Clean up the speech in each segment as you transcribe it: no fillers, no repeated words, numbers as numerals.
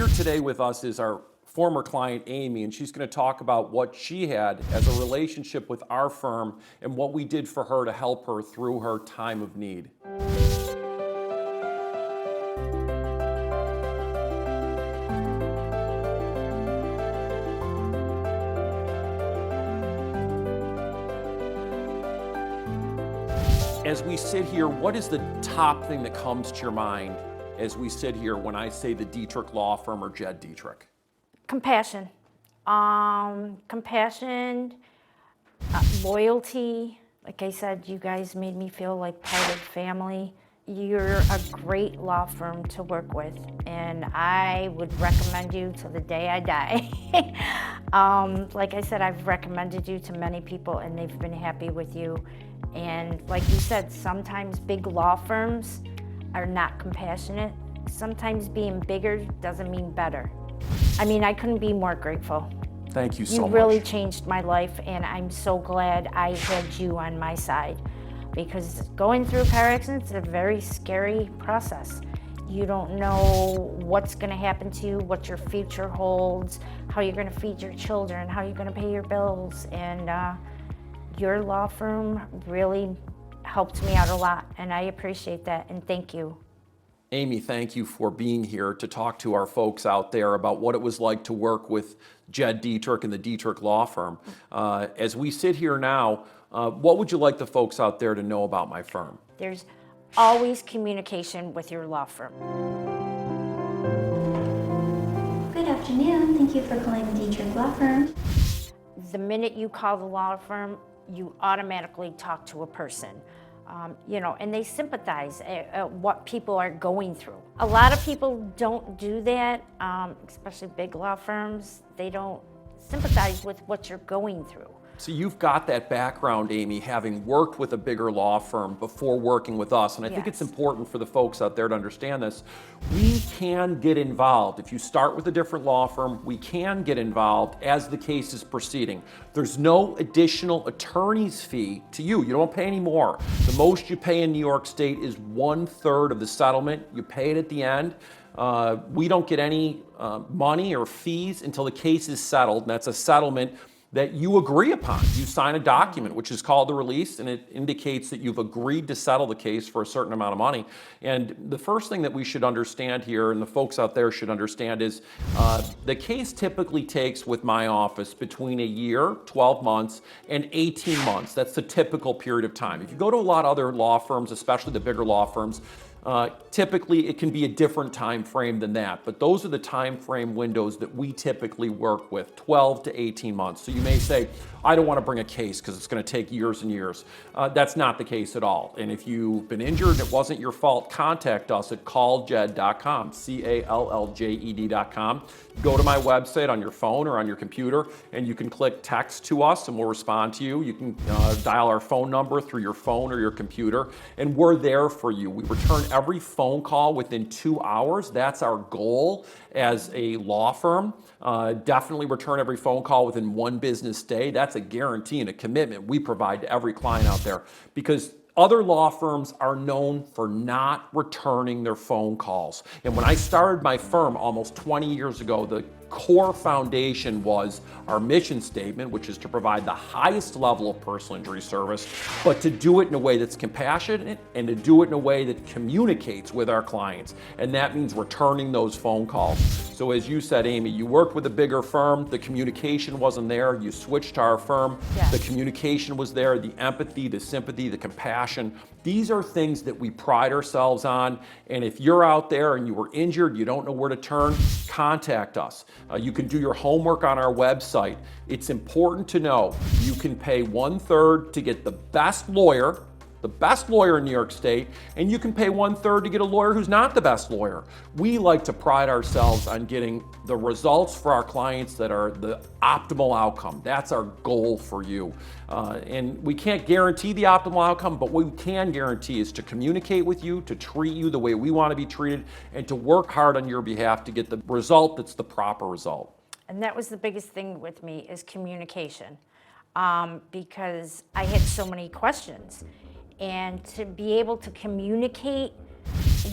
Here today with us is our former client, Amy, and she's going to talk about what she had as a relationship with our firm and what we did for her to help her through her time of need. As we sit here, what is the top thing that comes to your mind as we sit here when I say the Dietrich Law Firm or Jed Dietrich? Compassion. Compassion, loyalty. Like I said, you guys made me feel like part of family. You're a great law firm to work with, and I would recommend you till the day I die. Like I said, I've recommended you to many people, and they've been happy with you. And like you said, sometimes big law firms are not compassionate. Sometimes being bigger doesn't mean better. I mean, I couldn't be more grateful. Thank you so much. You really changed my life, and I'm so glad I had you on my side, because going through a car accident is a very scary process. You don't know what's going to happen to you, what your future holds, how you're going to feed your children, how you're going to pay your bills, and your law firm really helped me out a lot, and I appreciate that, and thank you. Amy, thank you for being here to talk to our folks out there about what it was like to work with Jed Dietrich and the Dietrich Law Firm. As we sit here now, what would you like the folks out there to know about my firm? There's always communication with your law firm. Good afternoon. Thank you for calling the Dietrich Law Firm. The minute you call the law firm, you automatically talk to a person. And they sympathize at what people are going through. A lot of people don't do that, especially big law firms. They don't sympathize with what you're going through. So you've got that background, Amy, having worked with a bigger law firm before working with us. And I think it's important for the folks out there to understand this. We can get involved. If you start with a different law firm, we can get involved as the case is proceeding. There's no additional attorney's fee to you. You don't pay any more. The most you pay in New York State is 1/3 of the settlement. You pay it at the end. We don't get any money or fees until the case is settled, and that's a settlement that you agree upon. You sign a document, which is called the release, and it indicates that you've agreed to settle the case for a certain amount of money. And the first thing that we should understand here, and the folks out there should understand, is the case typically takes with my office between a year, 12 months, and 18 months. That's the typical period of time. If you go to a lot of other law firms, especially the bigger law firms, typically it can be a different time frame than that, but those are the time frame windows that we typically work with, 12 to 18 months. So you may say, I don't want to bring a case because it's going to take years and years. That's not the case at all. And if you've been injured and it wasn't your fault, contact us at calljed.com, CALLJED.com. Go to my website on your phone or on your computer, and you can click text to us and we'll respond to you. You can dial our phone number through your phone or your computer, and we're there for you. We return every phone call within 2 hours. That's our goal as a law firm. Definitely return every phone call within 1 business day. That's a guarantee and a commitment we provide to every client out there, because other law firms are known for not returning their phone calls. And when I started my firm almost 20 years ago, the core foundation was our mission statement, which is to provide the highest level of personal injury service, but to do it in a way that's compassionate and to do it in a way that communicates with our clients. And that means returning those phone calls. So as you said, Amy, you worked with a bigger firm, the communication wasn't there, you switched to our firm, the communication was there, the empathy, the sympathy, the compassion. These are things that we pride ourselves on, and if you're out there and you were injured, you don't know where to turn, contact us. You can do your homework on our website. It's important to know you can pay 1/3 to get the best lawyer in New York State, and you can pay 1/3 to get a lawyer who's not the best lawyer. We like to pride ourselves on getting the results for our clients that are the optimal outcome. That's our goal for you. And we can't guarantee the optimal outcome, but what we can guarantee is to communicate with you, to treat you the way we want to be treated, and to work hard on your behalf to get the result that's the proper result. And that was the biggest thing with me, is communication, because I had so many questions. And to be able to communicate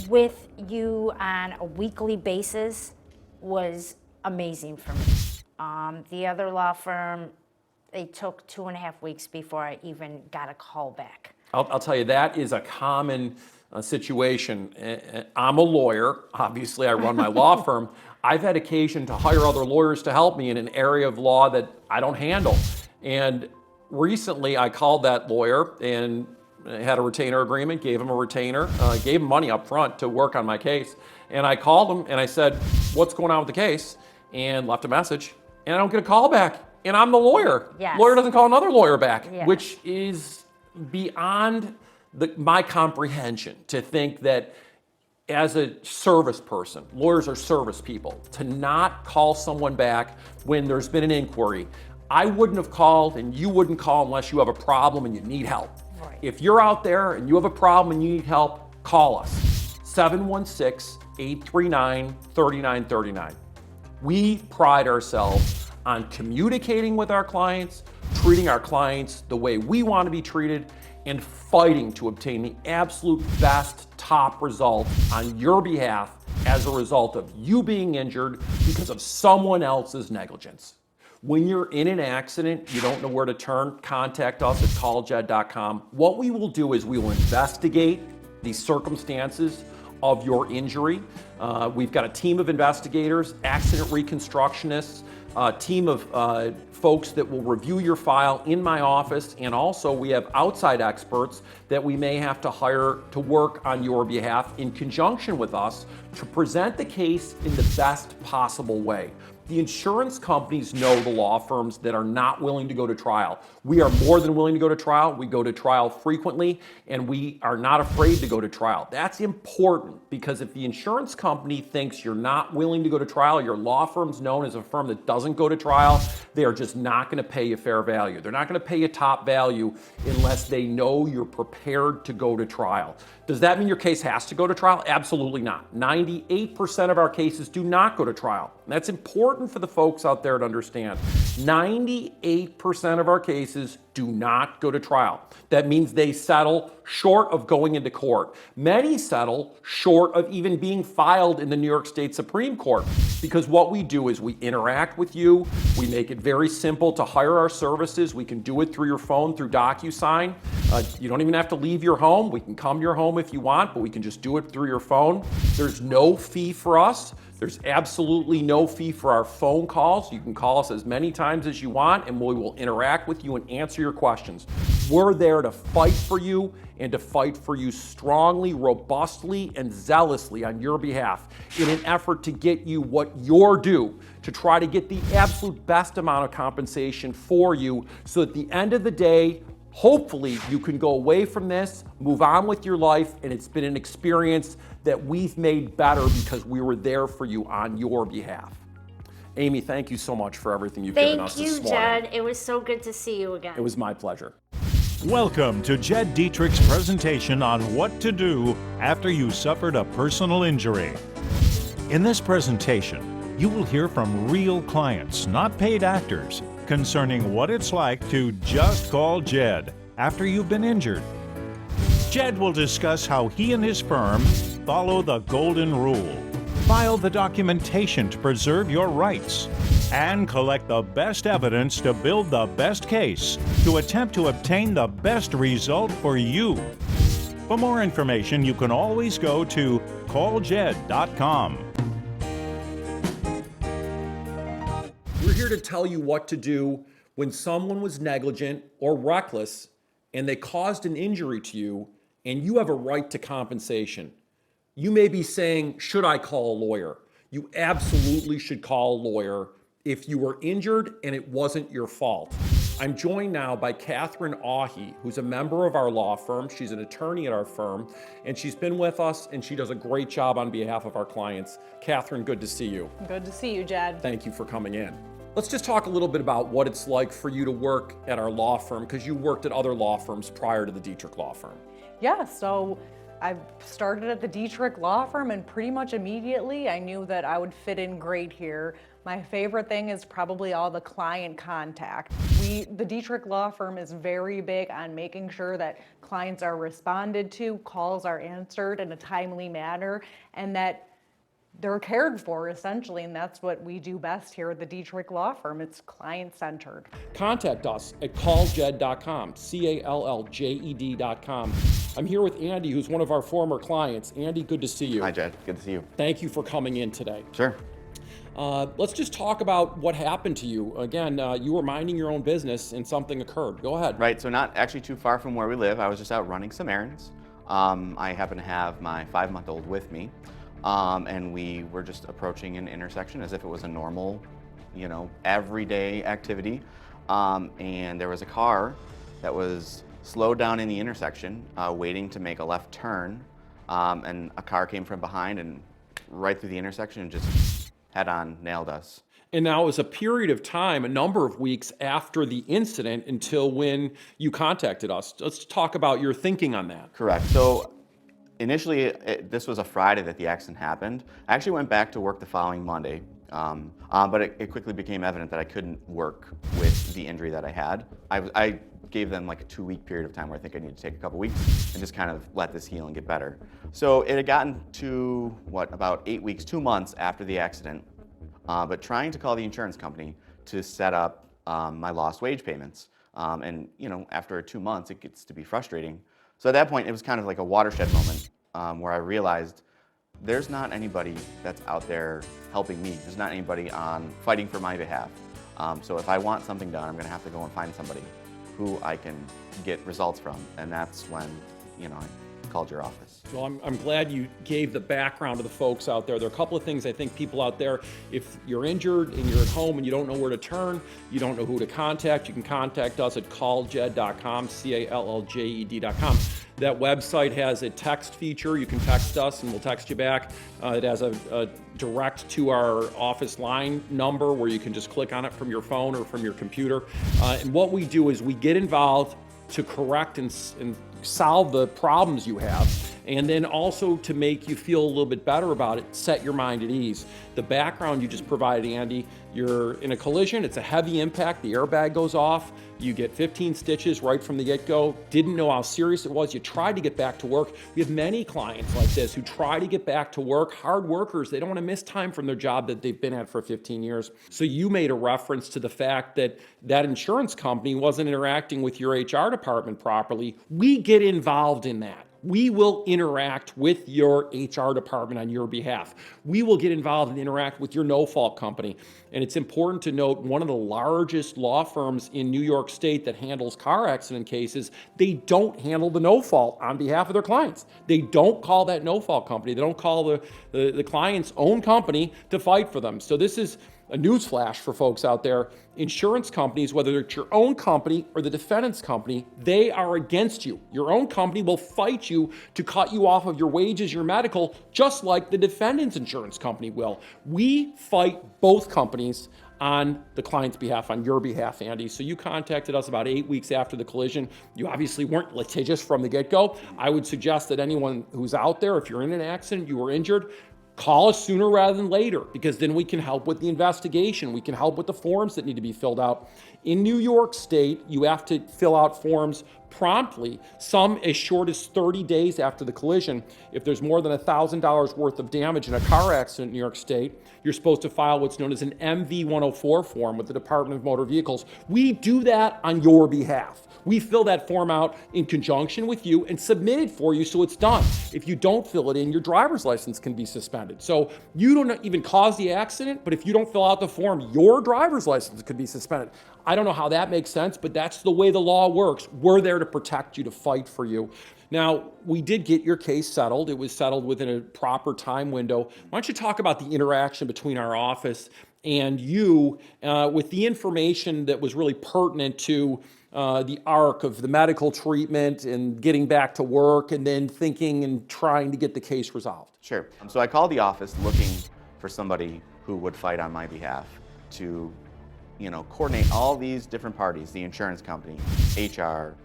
with you on a weekly basis was amazing for me. The other law firm, they took 2.5 weeks before I even got a call back. I'll tell you, that is a common situation. I'm a lawyer. Obviously, I run my law firm. I've had occasion to hire other lawyers to help me in an area of law that I don't handle. And recently, I called that lawyer and had a retainer agreement, gave him a retainer, gave him money up front to work on my case. And I called him and I said, what's going on with the case? And left a message. And I don't get a call back. And I'm the lawyer. Yes. Lawyer doesn't call another lawyer back, Yeah. which is beyond my comprehension to think that as a service person, lawyers are service people, to not call someone back when there's been an inquiry. I wouldn't have called and you wouldn't call unless you have a problem and you need help. Right. If you're out there and you have a problem and you need help, call us. 716-839-3939. We pride ourselves on communicating with our clients, treating our clients the way we want to be treated, and fighting to obtain the absolute best top result on your behalf as a result of you being injured because of someone else's negligence. When you're in an accident, you don't know where to turn, contact us at calljed.com. What we will do is we will investigate the circumstances of your injury. We've got a team of investigators, accident reconstructionists, a team of folks that will review your file in my office, and also we have outside experts that we may have to hire to work on your behalf in conjunction with us to present the case in the best possible way. The insurance companies know the law firms that are not willing to go to trial. We are more than willing to go to trial. We go to trial frequently, and we are not afraid to go to trial. That's important because if the insurance company thinks you're not willing to go to trial, your law firm's known as a firm that doesn't go to trial, they are just not going to pay you fair value. They're not going to pay you top value unless they know you're prepared to go to trial. Does that mean your case has to go to trial? Absolutely not. 98% of our cases do not go to trial. And that's important for the folks out there to understand. 98% of our cases do not go to trial. That means they settle short of going into court. Many settle short of even being filed in the New York State Supreme Court, because what we do is we interact with you. We make it very simple to hire our services. We can do it through your phone, through DocuSign. You don't even have to leave your home. We can come to your home if you want, but we can just do it through your phone. There's no fee for us. There's absolutely no fee for our phone calls. You can call us as many times as you want, and we will interact with you and answer your questions. We're there to fight for you and to fight for you strongly, robustly, and zealously on your behalf in an effort to get you what you're due, to try to get the absolute best amount of compensation for you so at the end of the day, hopefully you can go away from this, move on with your life, and it's been an experience that we've made better because we were there for you on your behalf. Amy, thank you so much for everything you've given us this morning. Thank you, Jed. It was so good to see you again. It was my pleasure. Welcome to Jed Dietrich's presentation on what to do after you suffered a personal injury. In this presentation, you will hear from real clients, not paid actors, concerning what it's like to just call Jed after you've been injured. Jed will discuss how he and his firm follow the golden rule, file the documentation to preserve your rights, and collect the best evidence to build the best case to attempt to obtain the best result for you. For more information, you can always go to calljed.com. We're here to tell you what to do when someone was negligent or reckless and they caused an injury to you and you have a right to compensation. You may be saying, should I call a lawyer? You absolutely should call a lawyer if you were injured and it wasn't your fault. I'm joined now by Catherine Ahe, who's a member of our law firm. She's an attorney at our firm, and she's been with us, and she does a great job on behalf of our clients. Catherine, good to see you. Good to see you, Jed. Thank you for coming in. Let's just talk a little bit about what it's like for you to work at our law firm, because you worked at other law firms prior to the Dietrich law firm. Yeah, so I started at the Dietrich law firm, and pretty much immediately I knew that I would fit in great here. My favorite thing is probably all the client contact. The Dietrich law firm is very big on making sure that clients are responded to, calls are answered in a timely manner, and that they're cared for essentially, and that's what we do best here at the Dietrich Law Firm. It's client-centered. Contact us at calljed.com, CALLJED.com. I'm here with Andy, who's one of our former clients. Andy, good to see you. Hi, Jed. Good to see you. Thank you for coming in today. Sure. Let's just talk about what happened to you. Again, you were minding your own business and something occurred. Go ahead. Right, so not actually too far from where we live. I was just out running some errands. I happen to have my 5-month-old with me, and we were just approaching an intersection as if it was a normal, everyday activity. And there was a car that was slowed down in the intersection, waiting to make a left turn, and a car came from behind and right through the intersection and just head-on nailed us. And now it was a period of time, a number of weeks after the incident until when you contacted us. Let's talk about your thinking on that. Correct. So initially, this was a Friday that the accident happened. I actually went back to work the following Monday, but it quickly became evident that I couldn't work with the injury that I had. I gave them like a 2-week period of time where I think I needed to take a couple weeks and just kind of let this heal and get better. So it had gotten to, about 8 weeks, 2 months after the accident, but trying to call the insurance company to set up my lost wage payments. And after 2 months, it gets to be frustrating. So at that point, it was kind of like a watershed moment where I realized there's not anybody that's out there helping me. There's not anybody fighting for my behalf. So if I want something done, I'm gonna have to go and find somebody who I can get results from. And that's when, I called your office. Well, I'm glad you gave the background to the folks out there. There are a couple of things I think people out there, if you're injured and you're at home and you don't know where to turn, you don't know who to contact, you can contact us at calljed.com, CALLJED.com. That website has a text feature. You can text us and we'll text you back. It has a direct to our office line number where you can just click on it from your phone or from your computer. And what we do is we get involved to correct and solve the problems you have, and then also to make you feel a little bit better about it, set your mind at ease. The background you just provided, Andy, you're in a collision, it's a heavy impact, the airbag goes off, you get 15 stitches right from the get-go, didn't know how serious it was, you tried to get back to work. We have many clients like this who try to get back to work, hard workers, they don't want to miss time from their job that they've been at for 15 years. So you made a reference to the fact that that insurance company wasn't interacting with your HR department properly. We get involved in that. We will interact with your HR department on your behalf. We will get involved and interact with your no-fault company. And it's important to note, one of the largest law firms in New York State that handles car accident cases, they don't handle the no-fault on behalf of their clients. They don't call that no-fault company. They don't call the client's own company to fight for them. So this is a newsflash for folks out there. Insurance companies, whether it's your own company or the defendant's company, they are against you. Your own company will fight you to cut you off of your wages, your medical, just like the defendant's insurance company will. We fight both companies on the client's behalf, on your behalf, Andy. So you contacted us about 8 weeks after the collision. You obviously weren't litigious from the get-go. I would suggest that anyone who's out there, if you're in an accident, you were injured, call us sooner rather than later, because then we can help with the investigation. We can help with the forms that need to be filled out. In New York State, you have to fill out forms promptly, some as short as 30 days after the collision. If there's more than $1,000 worth of damage in a car accident in New York State, you're supposed to file what's known as an MV-104 form with the Department of Motor Vehicles. We do that on your behalf. We fill that form out in conjunction with you and submit it for you so it's done. If you don't fill it in, your driver's license can be suspended. So you don't even cause the accident, but if you don't fill out the form, your driver's license could be suspended. I don't know how that makes sense, but that's the way the law works. We're there to protect you, to fight for you. Now, we did get your case settled. It was settled within a proper time window. Why don't you talk about the interaction between our office and you with the information that was really pertinent to the arc of the medical treatment and getting back to work and then thinking and trying to get the case resolved? Sure. So I called the office looking for somebody who would fight on my behalf to, coordinate all these different parties, the insurance company, HR,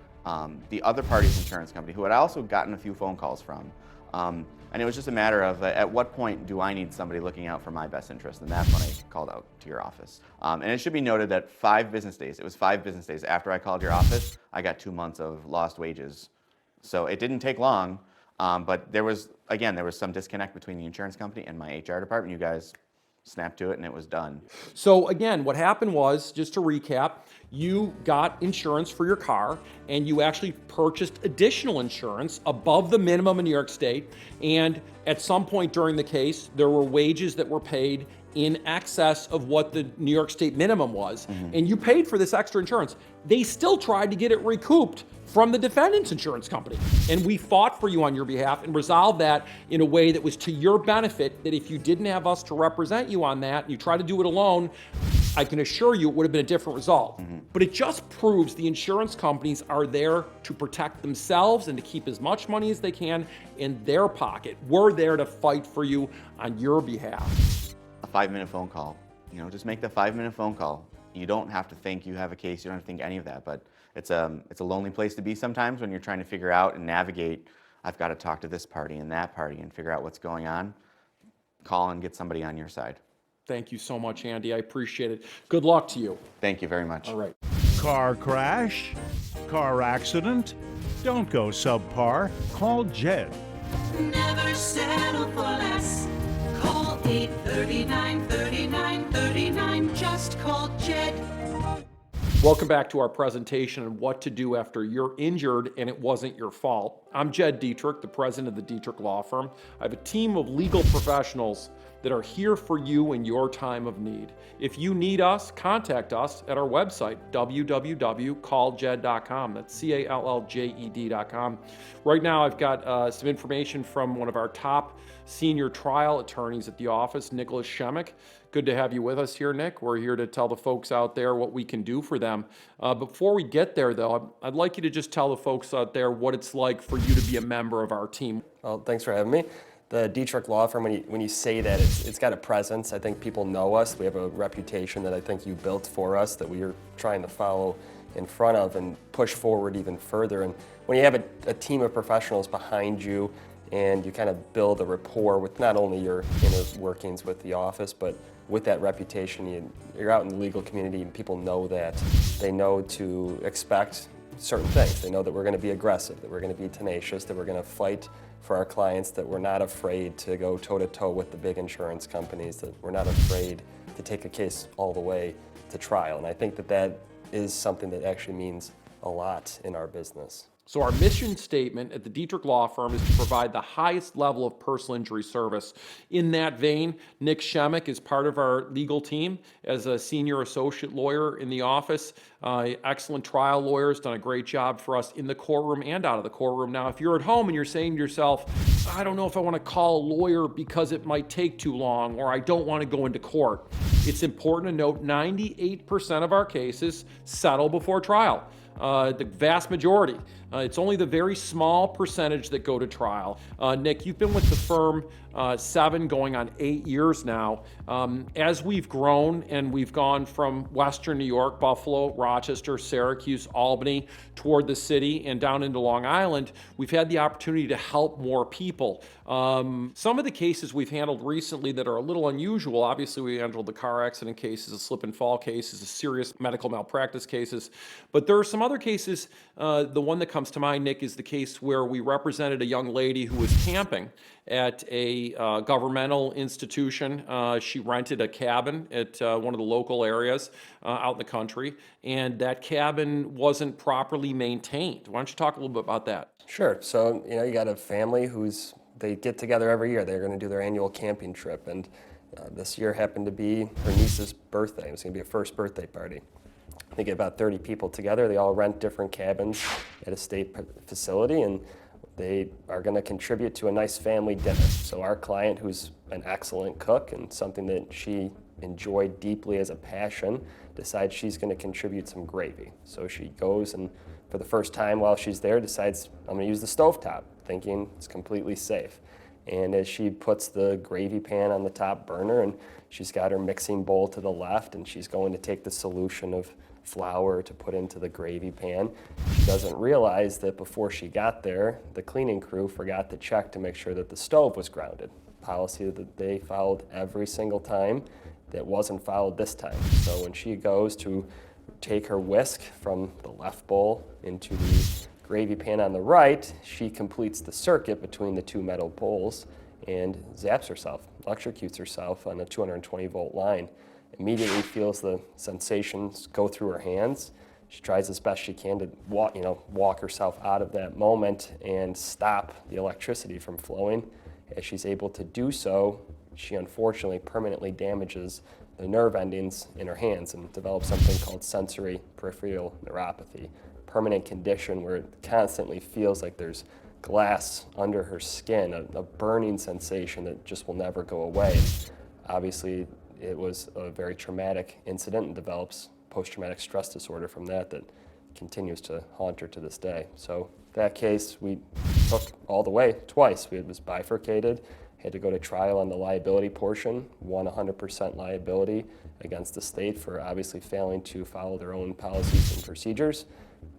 the other party's insurance company, who had also gotten a few phone calls from. And it was just a matter of at what point do I need somebody looking out for my best interest? And that's when I called out to your office. And it should be noted that 5 business days, it was 5 business days after I called your office, I got 2 months of lost wages. So it didn't take long. But there was some disconnect between the insurance company and my HR department. You guys snapped to it and it was done. So again, what happened was, just to recap, you got insurance for your car and you actually purchased additional insurance above the minimum in New York State. And at some point during the case, there were wages that were paid in excess of what the New York State minimum was. And you paid for this extra insurance. They still tried to get it recouped from the defendant's insurance company. And we fought for you on your behalf and resolved that in a way that was to your benefit, that if you didn't have us to represent you on that, and you tried to do it alone, I can assure you it would have been a different result. But it just proves the insurance companies are there to protect themselves and to keep as much money as they can in their pocket. We're there to fight for you on your behalf. A 5-minute phone call. Just make the 5-minute phone call. You don't have to think you have a case. You don't have to think any of that. But it's a lonely place to be sometimes when you're trying to figure out and navigate. I've got to talk to this party and that party and figure out what's going on. Call and get somebody on your side. Thank you so much, Andy. I appreciate it. Good luck to you. Thank you very much. All right. Car crash? Car accident? Don't go subpar. Call Jed. Never settle for less. Call 839-3939. Just call Jed. Welcome back to our presentation on what to do after you're injured and it wasn't your fault. I'm Jed Dietrich, the president of the Dietrich Law Firm. I have a team of legal professionals that are here for you in your time of need. If you need us, contact us at our website, www.calljed.com. That's CALLJED.com. Right now, I've got some information from one of our top senior trial attorneys at the office, Nicholas Shemek. Good to have you with us here, Nick. We're here to tell the folks out there what we can do for them. Before we get there, though, I'd like you to just tell the folks out there what it's like for you to be a member of our team. Well, thanks for having me. The Dietrich Law Firm, when you say that, it's got a presence. I think people know us. We have a reputation that I think you built for us that we are trying to follow in front of and push forward even further. And when you have a team of professionals behind you and you kind of build a rapport with not only your inner workings with the office, but with that reputation, you're out in the legal community and people know that. They know to expect certain things. They know that we're going to be aggressive, that we're going to be tenacious, that we're going to fight for our clients, that we're not afraid to go toe-to-toe with the big insurance companies, that we're not afraid to take a case all the way to trial. And I think that is something that actually means a lot in our business. So our mission statement at the Dietrich Law Firm is to provide the highest level of personal injury service. In that vein, Nick Shemek is part of our legal team as a senior associate lawyer in the office. Excellent trial lawyer, has done a great job for us in the courtroom and out of the courtroom. Now, if you're at home and you're saying to yourself, I don't know if I want to call a lawyer because it might take too long, or I don't want to go into court, it's important to note 98% of our cases settle before trial. The vast majority. It's only the very small percentage that go to trial. Nick, you've been with the firm 7 going on 8 years now. As we've grown and we've gone from Western New York, Buffalo, Rochester, Syracuse, Albany, toward the city and down into Long Island, we've had the opportunity to help more people. Some of the cases we've handled recently that are a little unusual, obviously we handled the car accident cases, the slip and fall cases, the serious medical malpractice cases, but there are some other cases. The one that comes to mind, Nick, is the case where we represented a young lady who was camping at a governmental institution. She rented a cabin at one of the local areas out in the country, and that cabin wasn't properly maintained. Why don't you talk a little bit about that? Sure. So, you got a family they get together every year. They're going to do their annual camping trip, and this year happened to be her niece's birthday. It was going to be a first birthday party. They get about 30 people together. They all rent different cabins at a state facility, and they are going to contribute to a nice family dinner. So our client, who's an excellent cook and something that she enjoyed deeply as a passion, decides she's going to contribute some gravy. So she goes and for the first time while she's there decides, I'm going to use the stovetop, thinking it's completely safe. And as she puts the gravy pan on the top burner and she's got her mixing bowl to the left and she's going to take the solution of flour to put into the gravy pan, she doesn't realize that before she got there, the cleaning crew forgot to check to make sure that the stove was grounded. Policy that they followed every single time that wasn't followed this time. So when she goes to take her whisk from the left bowl into the Gravy pan on the right, she completes the circuit between the two metal poles and zaps herself, electrocutes herself on a 220-volt line. Immediately feels the sensations go through her hands. She tries as best she can to walk herself out of that moment and stop the electricity from flowing. As she's able to do so, she unfortunately permanently damages the nerve endings in her hands and develops something called sensory peripheral neuropathy, permanent condition where it constantly feels like there's glass under her skin, a burning sensation that just will never go away. Obviously, it was a very traumatic incident and develops post-traumatic stress disorder from that continues to haunt her to this day. So that case we took all the way twice. It was bifurcated, had to go to trial on the liability portion, won 100% liability against the state for obviously failing to follow their own policies and procedures.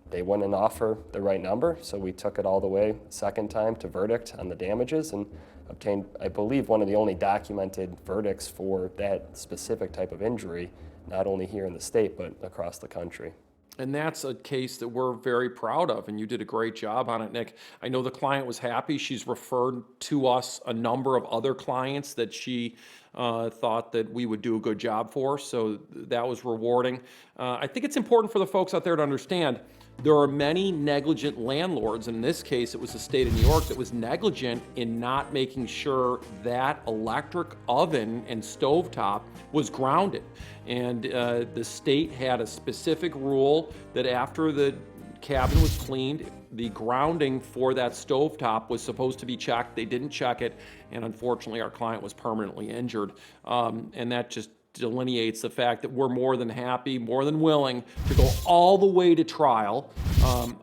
They wouldn't offer the right number, so we took it all the way second time to verdict on the damages and obtained, I believe, one of the only documented verdicts for that specific type of injury, not only here in the state, but across the country. And that's a case that we're very proud of, and you did a great job on it, Nick. I know the client was happy. She's referred to us a number of other clients that she thought that we would do a good job for, so that was rewarding. I think it's important for the folks out there to understand there are many negligent landlords, and in this case it was the state of New York that was negligent in not making sure that electric oven and stovetop was grounded. And the state had a specific rule that after the cabin was cleaned, the grounding for that stovetop was supposed to be checked. They didn't check it, and unfortunately our client was permanently injured. And that just delineates the fact that we're more than happy, more than willing to go all the way to trial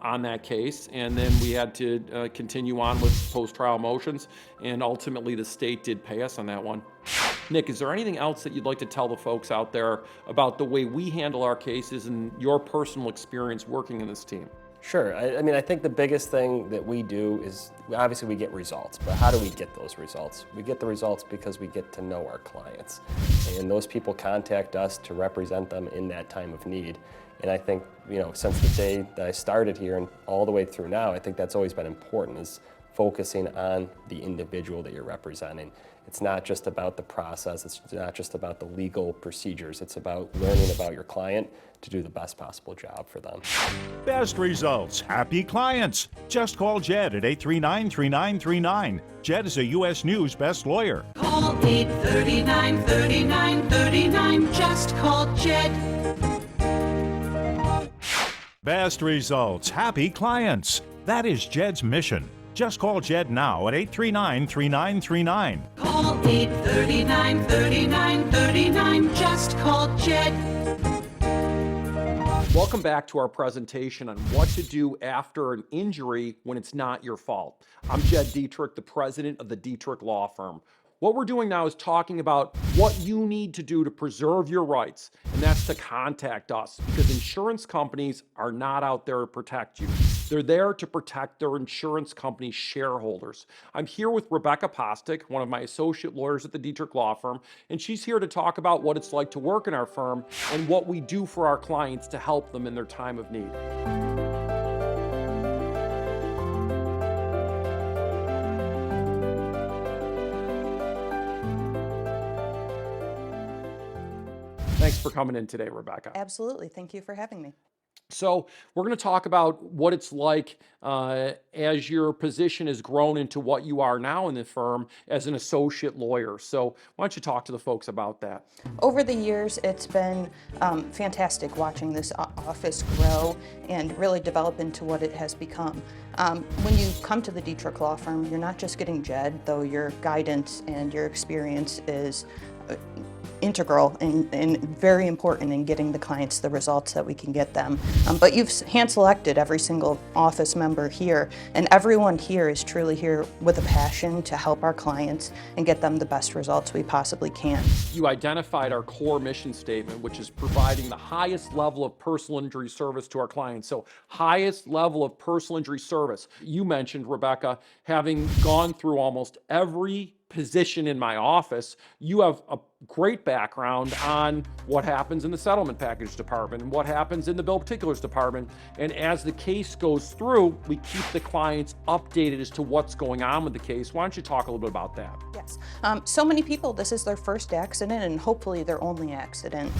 on that case. And then we had to continue on with post-trial motions, and ultimately the state did pay us on that one. Nick, is there anything else that you'd like to tell the folks out there about the way we handle our cases and your personal experience working in this team? Sure. I mean, I think the biggest thing that we do is, obviously we get results, but how do we get those results? We get the results because we get to know our clients. And those people contact us to represent them in that time of need. And I think, since the day that I started here and all the way through now, I think that's always been important, is focusing on the individual that you're representing. It's not just about the process, it's not just about the legal procedures, it's about learning about your client to do the best possible job for them. Best results, happy clients. Just call Jed at 839-3939. Jed is a U.S. News Best Lawyer. Call 839-3939. Just call Jed. Best results, happy clients. That is Jed's mission. Just call Jed now at 839-3939. Call 839-3939. Just call Jed. Welcome back to our presentation on what to do after an injury when it's not your fault. I'm Jed Dietrich, the president of the Dietrich Law Firm. What we're doing now is talking about what you need to do to preserve your rights, and that's to contact us, because insurance companies are not out there to protect you. They're there to protect their insurance company shareholders. I'm here with Rebecca Postic, one of my associate lawyers at the Dietrich Law Firm, and she's here to talk about what it's like to work in our firm and what we do for our clients to help them in their time of need. Thanks for coming in today, Rebecca. Absolutely. Thank you for having me. So we're going to talk about what it's like as your position has grown into what you are now in the firm as an associate lawyer. So why don't you talk to the folks about that? Over the years, it's been fantastic watching this office grow and really develop into what it has become. When you come to the Dietrich Law Firm, you're not just getting Jed, though your guidance and your experience is integral and very important in getting the clients the results that we can get them. But you've hand-selected every single office member here, and everyone here is truly here with a passion to help our clients and get them the best results we possibly can. You identified our core mission statement, which is providing the highest level of personal injury service to our clients. So highest level of personal injury service. You mentioned, Rebecca, having gone through almost every position in my office, you have a great background on what happens in the settlement package department and what happens in the bill of particulars department. And as the case goes through, we keep the clients updated as to what's going on with the case. Why don't you talk a little bit about that? Yes. So many people, this is their first accident and hopefully their only accident,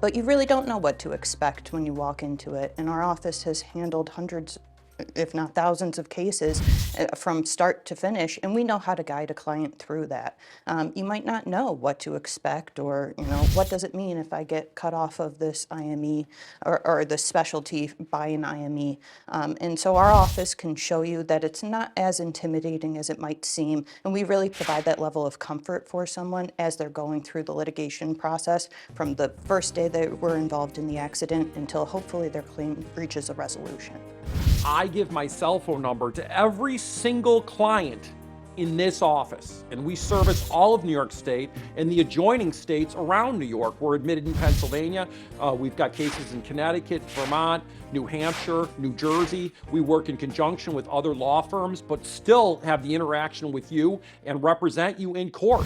but you really don't know what to expect when you walk into it. And our office has handled hundreds, if not thousands of cases from start to finish, and we know how to guide a client through that. You might not know what to expect, or what does it mean if I get cut off of this IME or the specialty by an IME. And so our office can show you that it's not as intimidating as it might seem, and we really provide that level of comfort for someone as they're going through the litigation process from the first day they were involved in the accident until hopefully their claim reaches a resolution. I give my cell phone number to every single client in this office, and we service all of New York State and the adjoining states around New York. We're admitted in Pennsylvania. We've got cases in Connecticut, Vermont, New Hampshire, New Jersey. We work in conjunction with other law firms, but still have the interaction with you and represent you in court.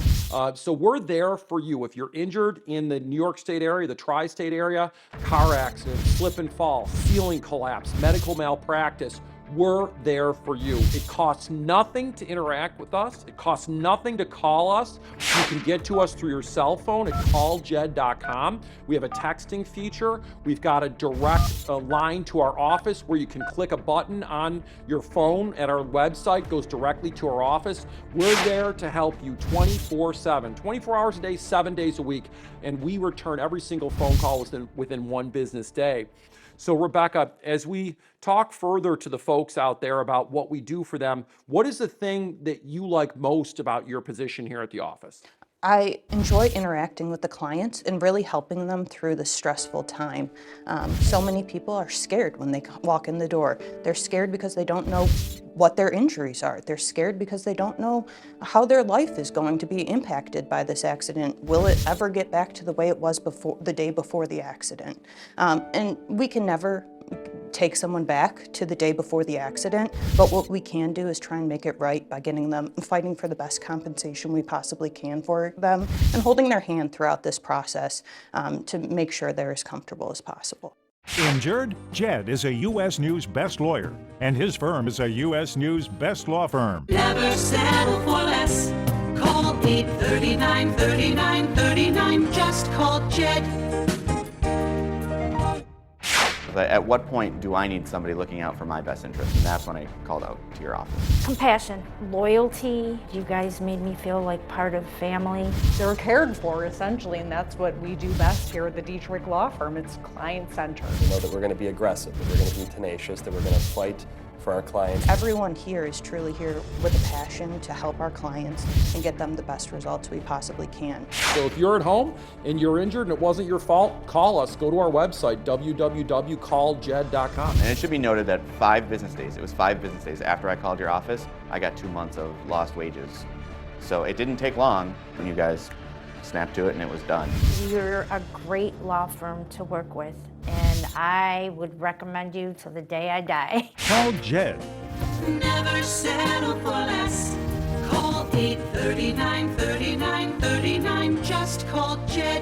So we're there for you. If you're injured in the New York State area, the tri-state area, car accident, slip and fall, ceiling collapse, medical malpractice, we're there for you. It costs nothing to interact with us. It costs nothing to call us. You can get to us through your cell phone at calljed.com. We have a texting feature. We've got a direct line to our office where you can click a button on your phone at our website, goes directly to our office. We're there to help you 24/7, 24 hours a day, 7 days a week, and we return every single phone call within one business day. So Rebecca, as we talk further to the folks out there about what we do for them, what is the thing that you like most about your position here at the office? I enjoy interacting with the clients and really helping them through the stressful time. So many people are scared when they walk in the door. They're scared because they don't know what their injuries are. They're scared because they don't know how their life is going to be impacted by this accident. Will it ever get back to the way it was before, the day before the accident? And we can never take someone back to the day before the accident, but what we can do is try and make it right by getting them, fighting for the best compensation we possibly can for them, and holding their hand throughout this process to make sure they're as comfortable as possible. Injured? Jed is a U.S. News Best lawyer, and his firm is a U.S. News Best law firm. Never settle for less. Call 839-39-39. Just call Jed. At what point do I need somebody looking out for my best interest? And that's when I called out to your office. Compassion, loyalty. You guys made me feel like part of family. They're cared for, essentially, and that's what we do best here at the Dietrich Law Firm. It's client-centered. We know that we're going to be aggressive, that we're going to be tenacious, that we're going to fight for our clients. Everyone here is truly here with a passion to help our clients and get them the best results we possibly can. So if you're at home and you're injured and it wasn't your fault, call us. Go to our website, www.calljed.com. And it should be noted that 5 business days, it was 5 business days after I called your office, I got 2 months of lost wages. So it didn't take long when you guys snapped to it and it was done. You're a great law firm to work with, and I would recommend you till the day I die. Call Jed. Never settle for less. Call 839-39-39. Just call Jed.